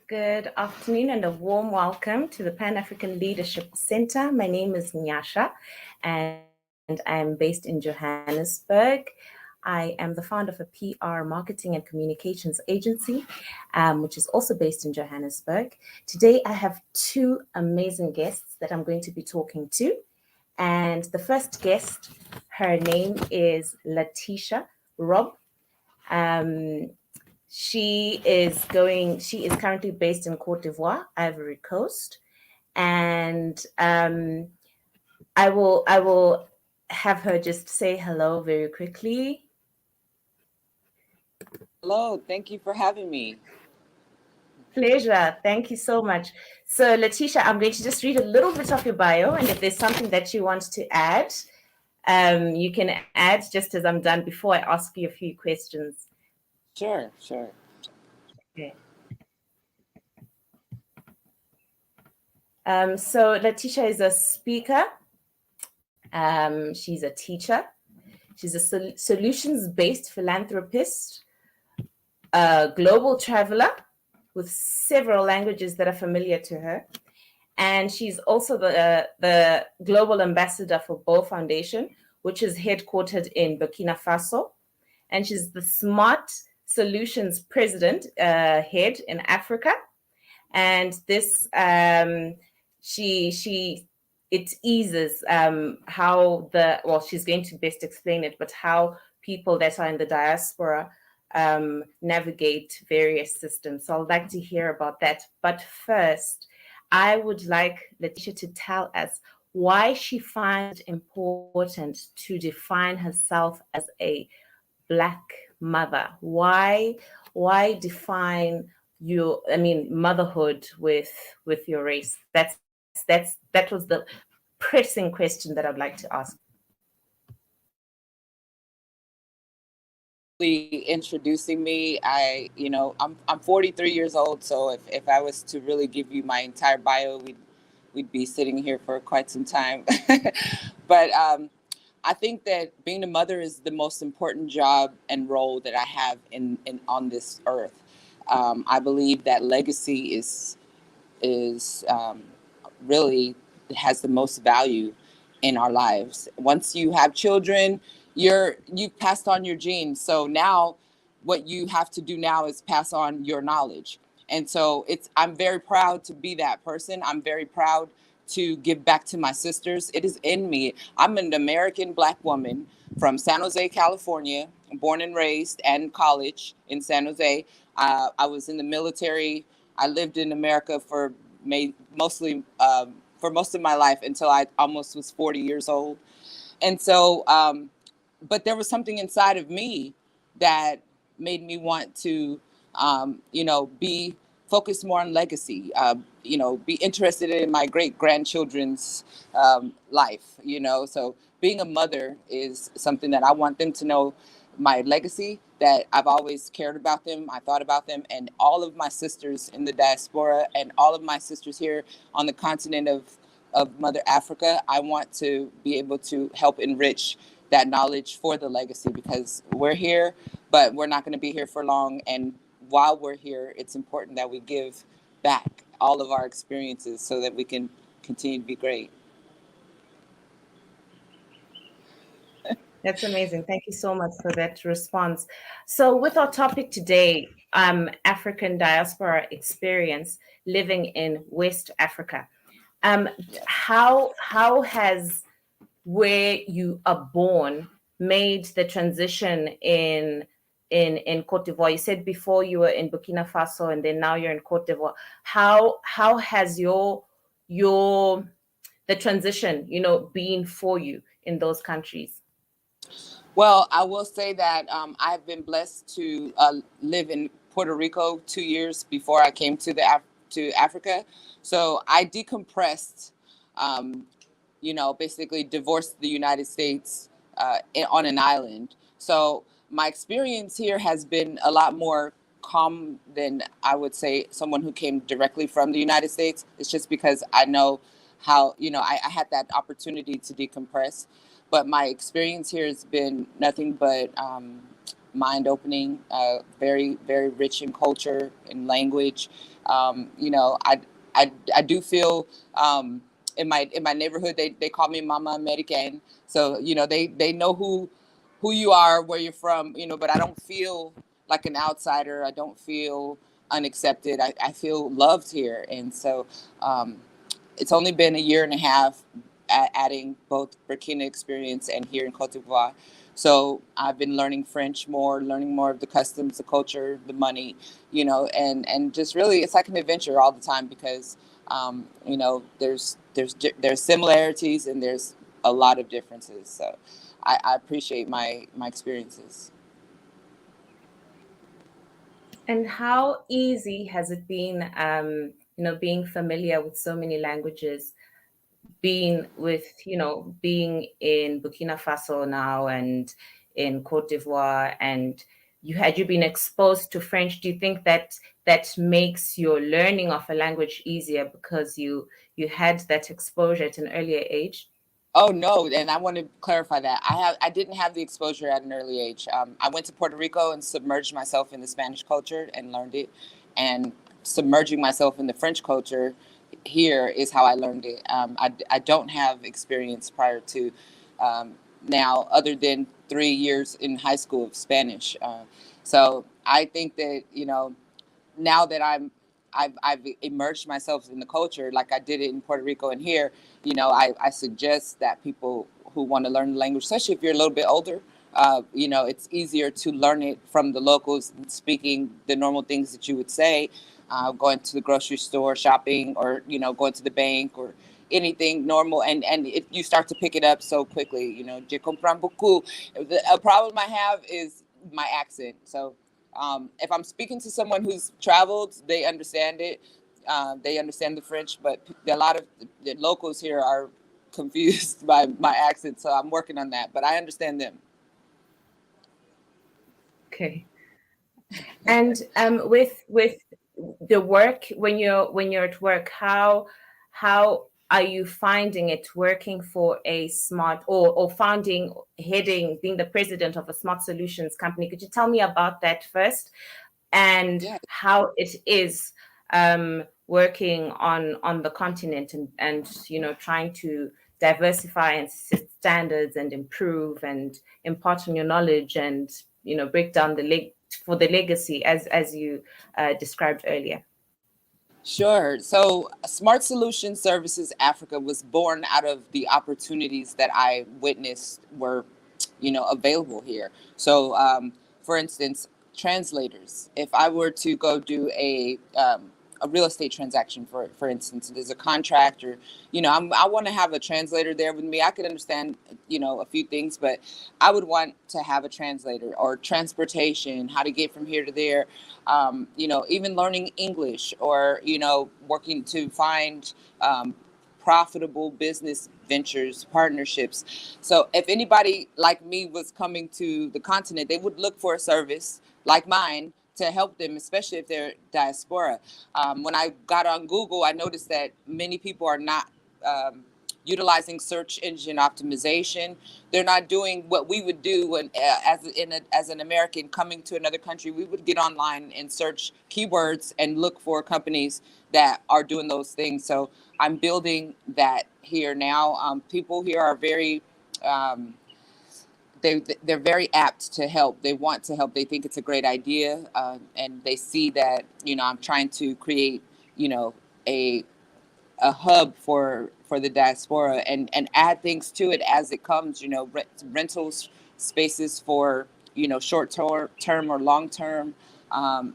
Good afternoon and a warm welcome to the Pan-African Leadership Center. My name is Nyasha and I'm based in Johannesburg. I am the founder of a PR marketing and communications agency, which is also based in Johannesburg. Today, I have two amazing guests that I'm going to be talking to. And the first guest, her name is Latisha Robb. Um, she is currently based in Cote d'Ivoire, Ivory Coast. And I will have her just say hello very quickly. Hello, thank you for having me. Pleasure. Thank you so much. So, Latisha, I'm going to just read a little bit of your bio, and if there's something that you want to add, you can add just as I'm done before I ask you a few questions. Sure. Okay. So, Latisha is a speaker. She's a teacher. She's a solutions-based philanthropist, a global traveler with several languages that are familiar to her. And she's also the global ambassador for Bow Foundation, which is headquartered in Burkina Faso. And she's the Smart Solutions President head in Africa. And this, it eases she's going to best explain it, but how people that are in the diaspora navigate various systems. So I'd like to hear about that. But first, I would like Latisha to tell us why she finds it important to define herself as a Black mother. Why define motherhood with your race? That was the pressing question that I'd like to ask. Introducing me, I'm 43 years old, so if I was to really give you my entire bio, we'd be sitting here for quite some time. But I think that being a mother is the most important job and role that I have in on this earth. I believe that legacy is really has the most value in our lives. Once you have children, you've passed on your genes. So now what you have to do now is pass on your knowledge. And so I'm very proud to be that person. I'm very proud to give back to my sisters. It is in me. I'm an American Black woman from San Jose, California, born and raised, and college in San Jose. I was in the military. I lived in America for mostly for most of my life until I almost was 40 years old. And so, but there was something inside of me that made me want to, be focused more on legacy, be interested in my great grandchildren's life, So being a mother is something that I want them to know my legacy, that I've always cared about them. I thought about them, and all of my sisters in the diaspora and all of my sisters here on the continent of Mother Africa. I want to be able to help enrich that knowledge for the legacy, because we're here, but we're not going to be here for long. And while we're here, it's important that we give back all of our experiences so that we can continue to be great. That's amazing. Thank you so much for that response. So with our topic today, African diaspora experience living in West Africa. How has where you are born made the transition in Cote d'Ivoire? You said before you were in Burkina Faso and then now you're in Cote d'Ivoire. How has the transition, been for you in those countries? Well, I will say that I've been blessed to live in Puerto Rico 2 years before I came to to Africa. So I decompressed, basically divorced the United States on an island. So my experience here has been a lot more calm than I would say someone who came directly from the United States. It's just because I know how, I had that opportunity to decompress. But my experience here has been nothing but mind-opening, very, very rich in culture and language. You know, I do feel in my neighborhood they call me Mama American. So you know they know who you are, where you're from. You know, but I don't feel like an outsider. I don't feel unaccepted. I feel loved here, and so um, it's only been a year and a half adding both Burkina experience and here in Cote d'Ivoire. So I've been learning French more, learning more of the customs, the culture, the money, you know, and just really it's like an adventure all the time because you know there's similarities and there's a lot of differences. So I appreciate my experiences. And how easy has it been, being familiar with so many languages, being in Burkina Faso now and in Cote d'Ivoire, and had you been exposed to French? Do you think that that makes your learning of a language easier because you had that exposure at an earlier age? Oh no, and I want to clarify that I didn't have the exposure at an early age. I went to Puerto Rico and submerged myself in the Spanish culture and learned it, and submerging myself in the French culture here is how I learned it. I don't have experience prior to now, other than 3 years in high school of Spanish. So I think that you know now that I've immersed myself in the culture like I did it in Puerto Rico and here, you know, I suggest that people who want to learn the language, especially if you're a little bit older, you know, it's easier to learn it from the locals, speaking the normal things that you would say, going to the grocery store, shopping, or you know, going to the bank or anything normal, and you start to pick it up so quickly. You know, je comprends beaucoup. A problem I have is my accent. So if I'm speaking to someone who's traveled, they understand it. They understand the French, but a lot of the locals here are confused by my accent. So I'm working on that, but I understand them. Okay. And with the work, when you're at work, how are you finding it working for a smart or founding, heading, being the president of a smart solutions company? Could you tell me about that first, and Yeah. how it is working on the continent, and trying to diversify and set standards and improve and impart on your knowledge, and break down for the legacy as you described earlier. Sure. So, Smart Solution Services Africa was born out of the opportunities that I witnessed were, you know, available here. So, for instance, translators. If I were to go do a real estate transaction, for instance, there's a contract, or you know, I want to have a translator there with me. I could understand, you know, a few things, but I would want to have a translator, or transportation, how to get from here to there, you know, even learning English, or you know, working to find profitable business ventures, partnerships. So if anybody like me was coming to the continent, they would look for a service like mine to help them, especially if they're diaspora. When I got on Google, I noticed that many people are not um, utilizing search engine optimization. They're not doing what we would do when, as an American coming to another country, we would get online and search keywords and look for companies that are doing those things. So I'm building that here now. People here are very um, they're very apt to help. They want to help. They think it's a great idea, and they see that you know I'm trying to create you know a hub for the diaspora, and add things to it as it comes. You know, rentals spaces for you know term or long term.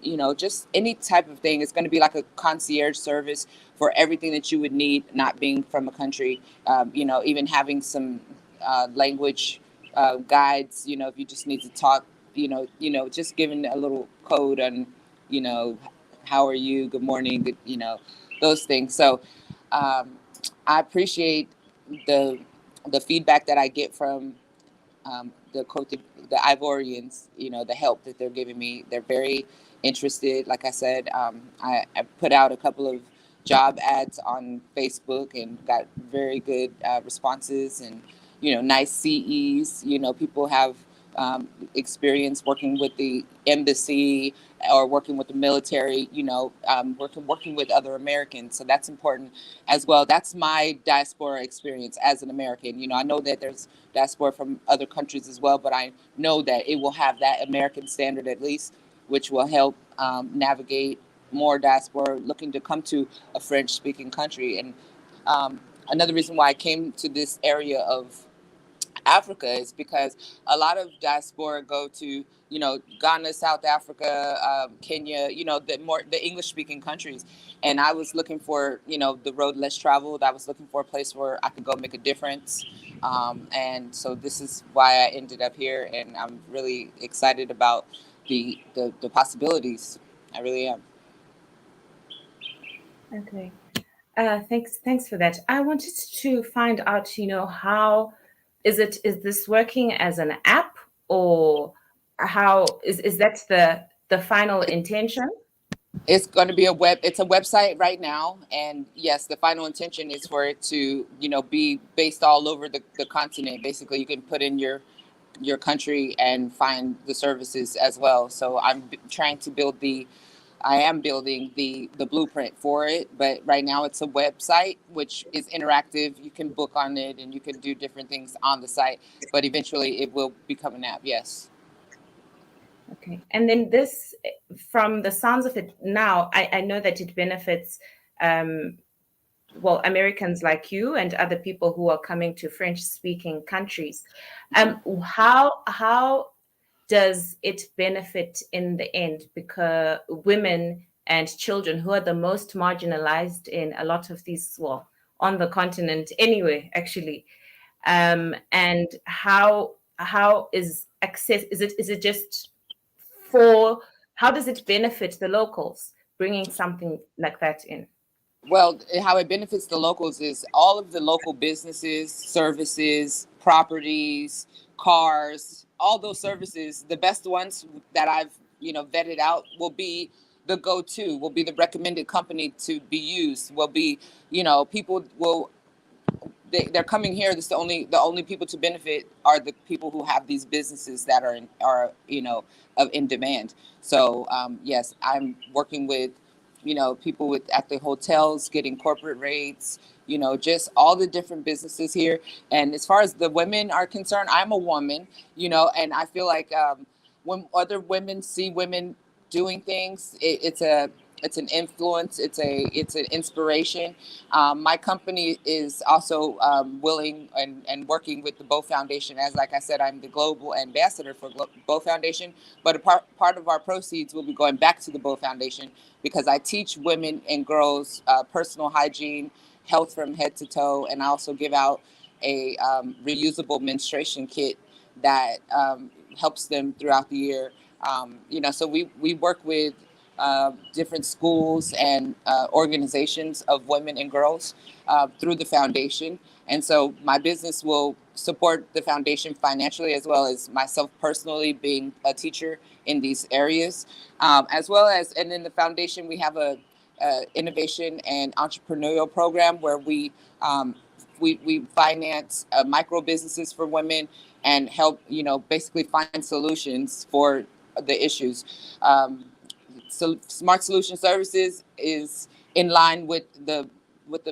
You know, just any type of thing. It's going to be like a concierge service for everything that you would need, not being from a country. You know, even having some language guides. You know, if you just need to talk. Just giving a little code on, you know, how are you? Good morning. Good, you know, those things. So um, I appreciate the the feedback that I get from the Ivorians. You know, the help that they're giving me. They're very interested. Like I said, I put out a couple of job ads on Facebook and got very good responses, and you know, nice CEs. You know, people have experience working with the embassy or working with the military, working with other Americans. So that's important as well. That's my diaspora experience as an American. I know that there's diaspora from other countries as well, but I know that it will have that American standard at least, which will help navigate more diaspora looking to come to a French speaking country. And another reason why I came to this area of Africa is because a lot of diaspora go to, Ghana, South Africa, Kenya, the English speaking countries. And I was looking for, the road less traveled. I was looking for a place where I could go make a difference. And so this is why I ended up here. And I'm really excited about the possibilities. I really am. Okay. Thanks for that. I wanted to find out, how is this working as an app, or how is that the final intention? It's going to be it's a website right now. And yes, the final intention is for it to, be based all over the continent. Basically, you can put in your country and find the services as well. So I am building the blueprint for it, but right now it's a website which is interactive. You can book on it and you can do different things on the site, but eventually it will become an app. Yes. Okay. And then this, from the sounds of it now, I know that it benefits, Americans like you and other people who are coming to French-speaking countries. How does it benefit in the end? Because women and children, who are the most marginalized in a lot of these, on the continent anyway, actually, and how is access? Is it just how does it benefit the locals bringing something like that in? Well, how it benefits the locals is all of the local businesses, services, properties, cars, all those services, the best ones that I've, vetted out will be the go-to, will be the recommended company to be used, will be, people will they're coming here. This the only people to benefit are the people who have these businesses that are in demand. So yes, I'm working with people at the hotels getting corporate rates, just all the different businesses here. And as far as the women are concerned, I'm a woman, and I feel like when other women see women doing things, it's an influence. It's an inspiration. My company is also willing and working with the Bow Foundation. As like I said, I'm the global ambassador for Bow Foundation. But a part of our proceeds will be going back to the Bow Foundation because I teach women and girls personal hygiene, health from head to toe, and I also give out a reusable menstruation kit that helps them throughout the year. So we work with different schools and organizations of women and girls through the foundation. And so my business will support the foundation financially, as well as myself personally being a teacher in these areas, as well as, and in the foundation, we have a innovation and entrepreneurial program where we finance micro businesses for women and help, basically find solutions for the issues. So Smart Solution Services is in line with the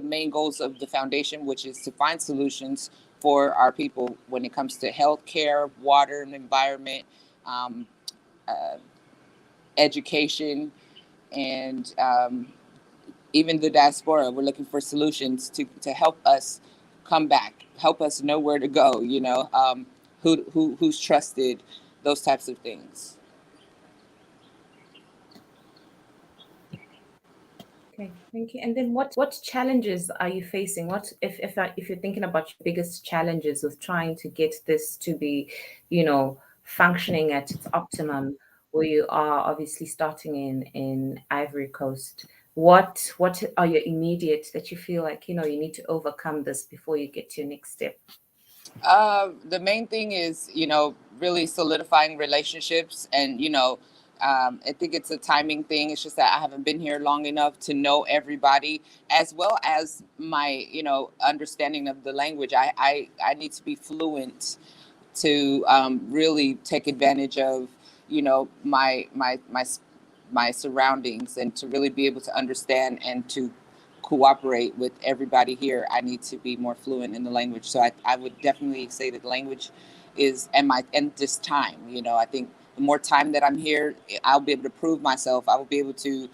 main goals of the foundation, which is to find solutions for our people when it comes to healthcare, water and environment, education, and even the diaspora. We're looking for solutions to help us come back, help us know where to go, who's trusted, those types of things. Okay, thank you. And then what challenges are you facing? What if you're thinking about your biggest challenges with trying to get this to be, functioning at its optimum, where you are obviously starting in Ivory Coast? What are your immediate that you feel like, you need to overcome this before you get to your next step? The main thing is, really solidifying relationships. And, I think it's a timing thing. It's just that I haven't been here long enough to know everybody, as well as my, understanding of the language. I need to be fluent to really take advantage of, my surroundings, and to really be able to understand and to cooperate with everybody here. I need to be more fluent in the language. So I would definitely say that language is, and just time. I think the more time that I'm here, I'll be able to prove myself. I will be able to,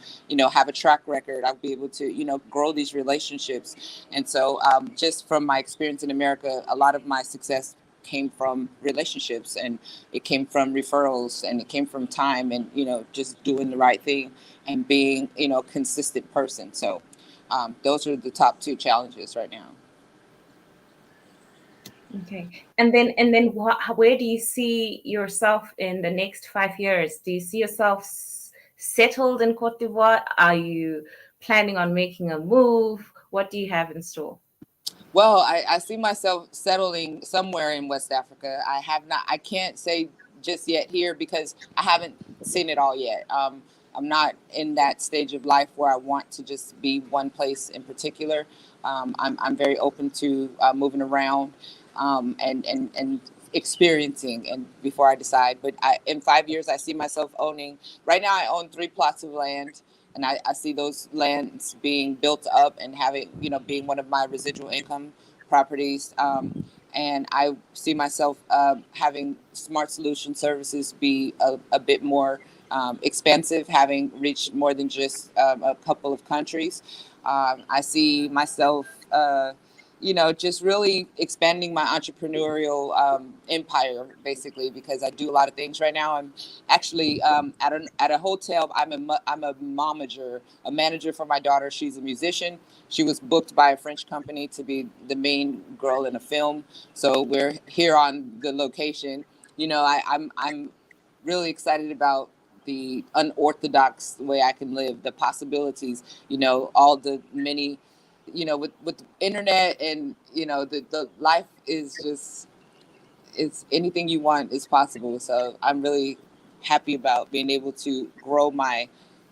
have a track record. I'll be able to, grow these relationships. And so just from my experience in America, a lot of my success came from relationships, and it came from referrals, and it came from time, and just doing the right thing, and being a consistent person. So those are the top two challenges right now. Okay. And then where do you see yourself in the next 5 years? Do you see yourself settled in Cote d'Ivoire? Are you planning on making a move? What do you have in store? Well, I see myself settling somewhere in West Africa. I can't say just yet here, because I haven't seen it all yet. I'm not in that stage of life where I want to just be one place in particular. I'm very open to moving around, and experiencing, and before I decide. But in 5 years, I see myself owning. Right now, I own 3 plots of land, and I see those lands being built up and having, being one of my residual income properties. And I see myself having Smart Solution Services be a bit more expansive, having reached more than just a couple of countries. I see myself, just really expanding my entrepreneurial empire, basically, because I do a lot of things right now. I'm actually at a hotel. I'm a momager, a manager for my daughter. She's a musician. She was booked by a French company to be the main girl in a film. So we're here on the location. I'm really excited about the unorthodox way I can live, the possibilities, all the many, with the internet, and the life is just, it's anything you want is possible. So I'm really happy about being able to grow my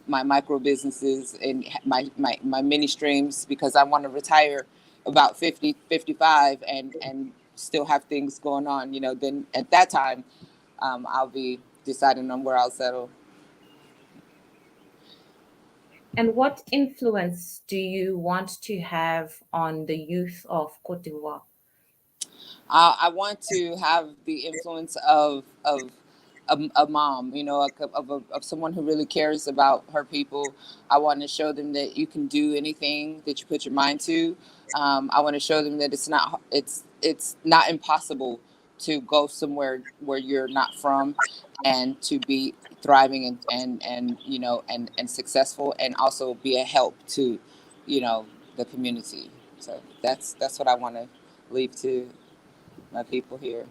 micro businesses and my mini streams, because I want to retire about 50, 55, and still have things going on. Then at that time, I'll be deciding on where I'll settle. And what influence do you want to have on the youth of Cote d'Ivoire? I want to have the influence of a mom, of someone who really cares about her people. I want to show them that you can do anything that you put your mind to. I want to show them that it's not impossible to go somewhere where you're not from, and to be thriving, and successful, and also be a help to, the community. So that's what I want to leave to my people here.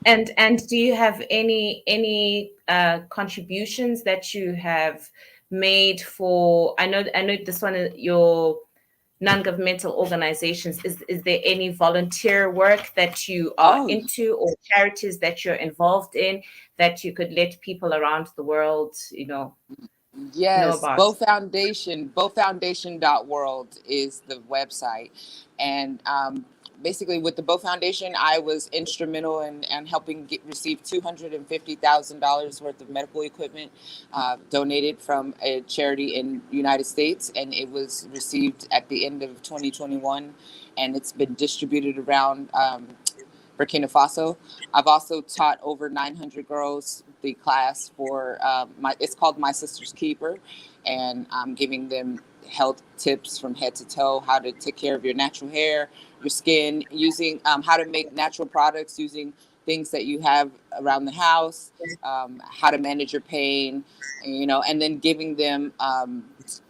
And do you have any contributions that you have made for? I know this one is your non-governmental organizations. Is there any volunteer work that you are Oh, into, or charities that you're involved in, that you could let people around the world, know yes, about? BowFoundation.world is the website. And basically, with the Bow Foundation, I was instrumental in helping receive $250,000 worth of medical equipment donated from a charity in the United States. And it was received at the end of 2021. And it's been distributed around Burkina Faso. I've also taught over 900 girls the class for it's called My Sister's Keeper, and I'm giving them health tips from head to toe, how to take care of your natural hair, your skin, using how to make natural products using things that you have around the house, how to manage your pain, and then giving them,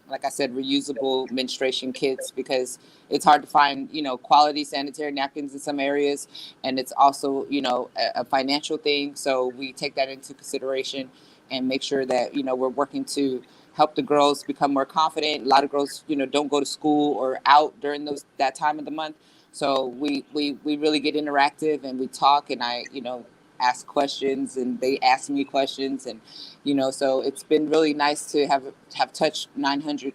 like I said, reusable menstruation kits, because it's hard to find, quality sanitary napkins in some areas, and it's also, a financial thing. So we take that into consideration and make sure that, we're working to help the girls become more confident. A lot of girls, don't go to school or out during that time of the month. So we really get interactive, and we talk, and I, ask questions, and they ask me questions, and so it's been really nice to have touched 900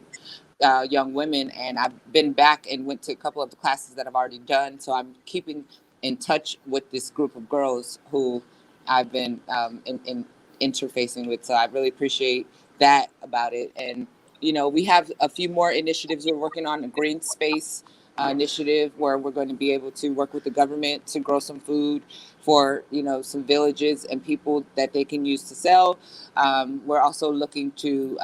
young women. And I've been back and went to a couple of the classes that I've already done. So I'm keeping in touch with this group of girls who I've been in interfacing with. So I really appreciate that about it. And we have a few more initiatives we're working on. A green space initiative where we're going to be able to work with the government to grow some food for some villages and people that they can use to sell. We're also looking to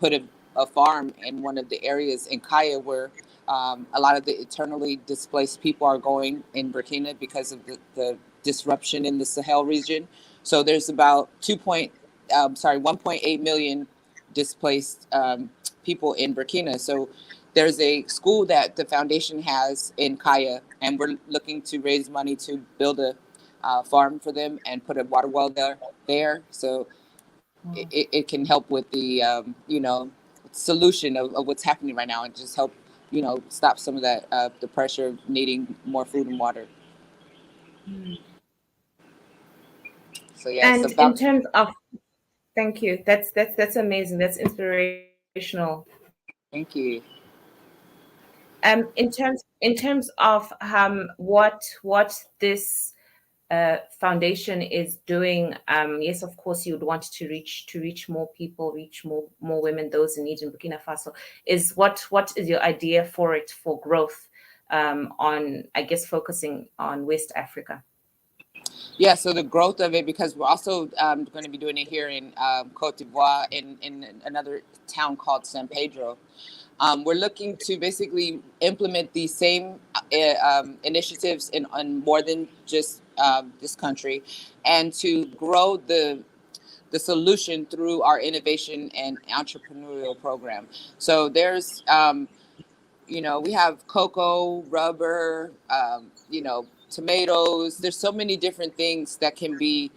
put a farm in one of the areas in Kaya where a lot of the internally displaced people are going in Burkina because of the disruption in the Sahel region. So there's about 1.8 million displaced people in Burkina. So there's a school that the foundation has in Kaya, and we're looking to raise money to build a farm for them and put a water well there. So it can help with the solution of what's happening right now, and just help stop some of that the pressure of needing more food and water. So yeah, And it's in about. terms of, thank you. That's amazing. That's inspirational. Thank you. In terms of what this foundation is doing, yes, of course, you would want to reach more people, reach more women, those in need in Burkina Faso. Is what is your idea for it, for growth, on, I guess, focusing on West Africa? Yeah, so the growth of it, because we're also going to be doing it here in Cote d'Ivoire, in another town called San Pedro. We're looking to basically implement these same initiatives on more than just this country, and to grow the solution through our innovation and entrepreneurial program. So there's we have cocoa, rubber, tomatoes. There's so many different things that can be,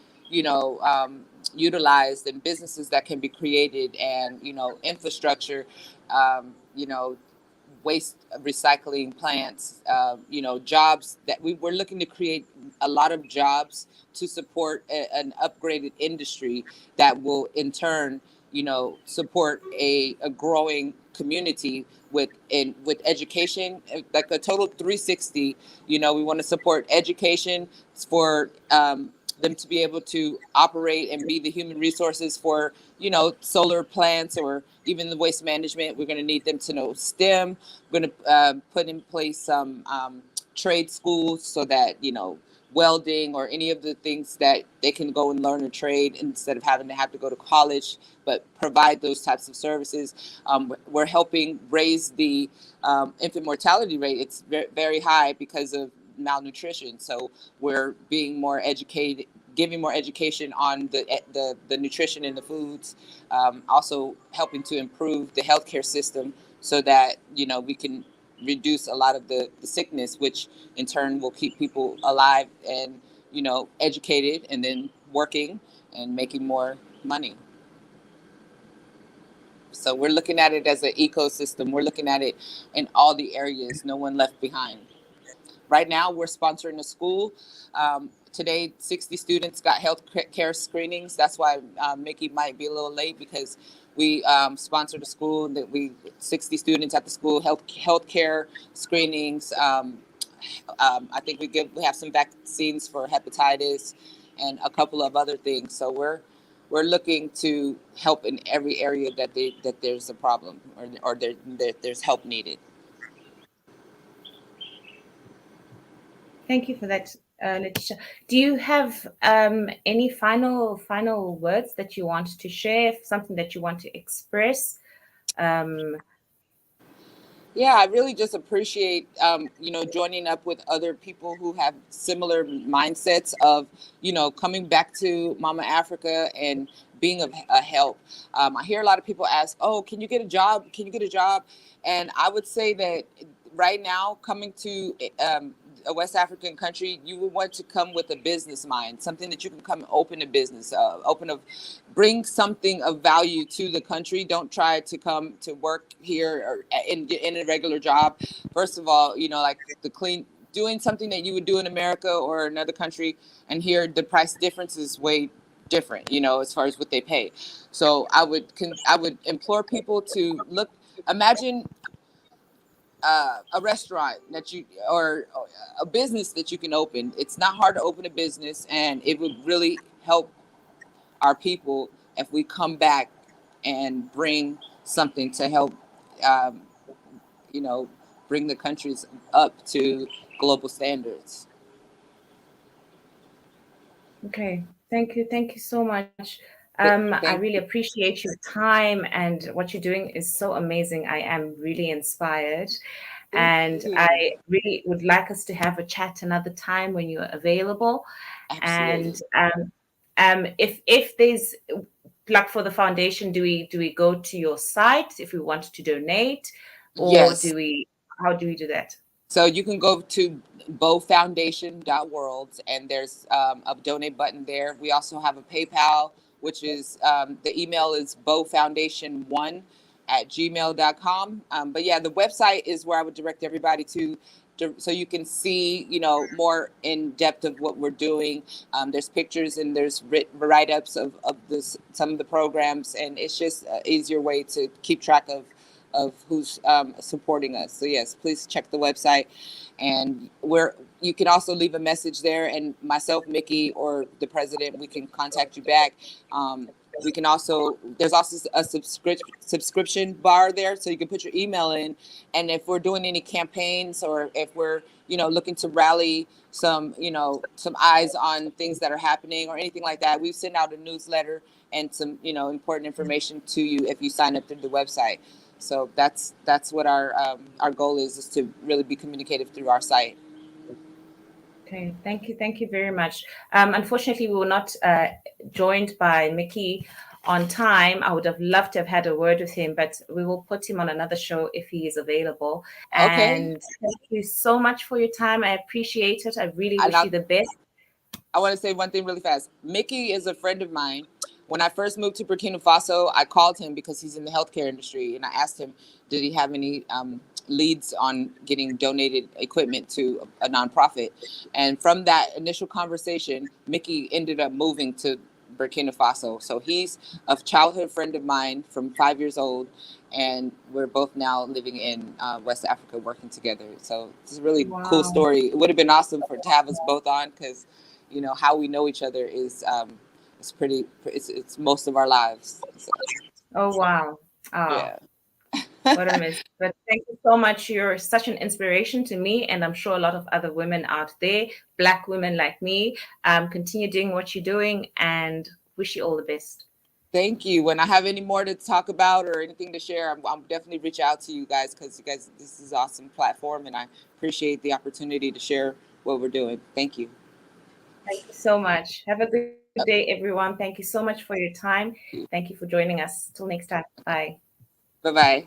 utilized, and businesses that can be created, and, infrastructure, you know, waste recycling plants, jobs that we're looking to create a lot of jobs to support an upgraded industry that will in turn, support a growing community with education, like a total 360. We want to support education for them to be able to operate and be the human resources for solar plants, or even the waste management. We're going to need them to know STEM. We're going to put in place some trade schools, so that welding or any of the things that they can go and learn a trade instead of having to have to go to college, but provide those types of services. We're helping raise the infant mortality rate. It's very high because of malnutrition. So we're being more educated, giving more education on the nutrition in the foods. Also helping to improve the healthcare system, so that we can reduce a lot of the sickness, which in turn will keep people alive and educated, and then working and making more money. So we're looking at it as an ecosystem. We're looking at it in all the areas, no one left behind. Right now, we're sponsoring a school. Today, 60 students got health care screenings. That's why Mickey might be a little late, because we sponsored a school that 60 students at the school, health care screenings. I think we have some vaccines for hepatitis and a couple of other things. So we're looking to help in every area that there's a problem, or there's help needed. Thank you for that, Latisha. Do you have any final words that you want to share, something that you want to express? Yeah, I really just appreciate, joining up with other people who have similar mindsets of, coming back to Mama Africa and being a help. I hear a lot of people ask, "Oh, can you get a job? Can you get a job?" And I would say that right now, coming to a West African country, you would want to come with a business mind, something that you can come and open a business, bring something of value to the country. Don't try to come to work here or in a regular job. First of all, like doing something that you would do in America or another country, and here the price difference is way different, as far as what they pay. So I would implore people to imagine a restaurant that you or a business that you can open. It's not hard to open a business, and it would really help our people if we come back and bring something to help, um, you know, bring the countries up to global standards. Okay, thank you so much. I Thank really you. appreciate your time, and what you're doing is so amazing. I am really inspired, Thank and I you. really would like us to have a chat another time when you're available. And Absolutely. if there's like for the foundation, do we go to your site if we want to donate, or Yes. how do we do that? So you can go to bowfoundation.world, and there's a donate button there. We also have a PayPal, which is the email is bowfoundation1@gmail.com. But yeah, the website is where I would direct everybody to, so you can see, more in depth of what we're doing. There's pictures and there's write-ups of this, some of the programs, and it's just an easier way to keep track of who's supporting us. So yes, please check the website, and you can also leave a message there, and myself, Mickey, or the president, we can contact you back. We can also There's also a subscription bar there, so you can put your email in, and if we're doing any campaigns, or if we're looking to rally some eyes on things that are happening or anything like that, we send out a newsletter and some important information to you if you sign up through the website. So that's what our goal is to really be communicative through our site. Okay, thank you very much. Unfortunately, we were not joined by Mickey on time. I would have loved to have had a word with him, but we will put him on another show if he is available. Okay. And thank you so much for your time. I appreciate it. I really And wish you the best. I want to say one thing really fast. Mickey is a friend of mine. When I first moved to Burkina Faso, I called him because he's in the healthcare industry, and I asked him, did he have any leads on getting donated equipment to a nonprofit? And from that initial conversation, Mickey ended up moving to Burkina Faso. So he's a childhood friend of mine from 5 years old, and we're both now living in West Africa working together. So it's a really cool Wow. story. It would have been awesome to have us both on, because how we know each other is it's most of our lives. So, Oh, wow. Oh, yeah. what a miss. But thank you so much. You're such an inspiration to me, and I'm sure a lot of other women out there, Black women like me. Continue doing what you're doing, and wish you all the best. Thank you. When I have any more to talk about or anything to share, I'm definitely reach out to you guys, because you guys, this is an awesome platform, and I appreciate the opportunity to share what we're doing. Thank you. Thank you so much. Have a good day, everyone. Thank you so much for your time. Thank you for joining us. Till next time. Bye. Bye bye.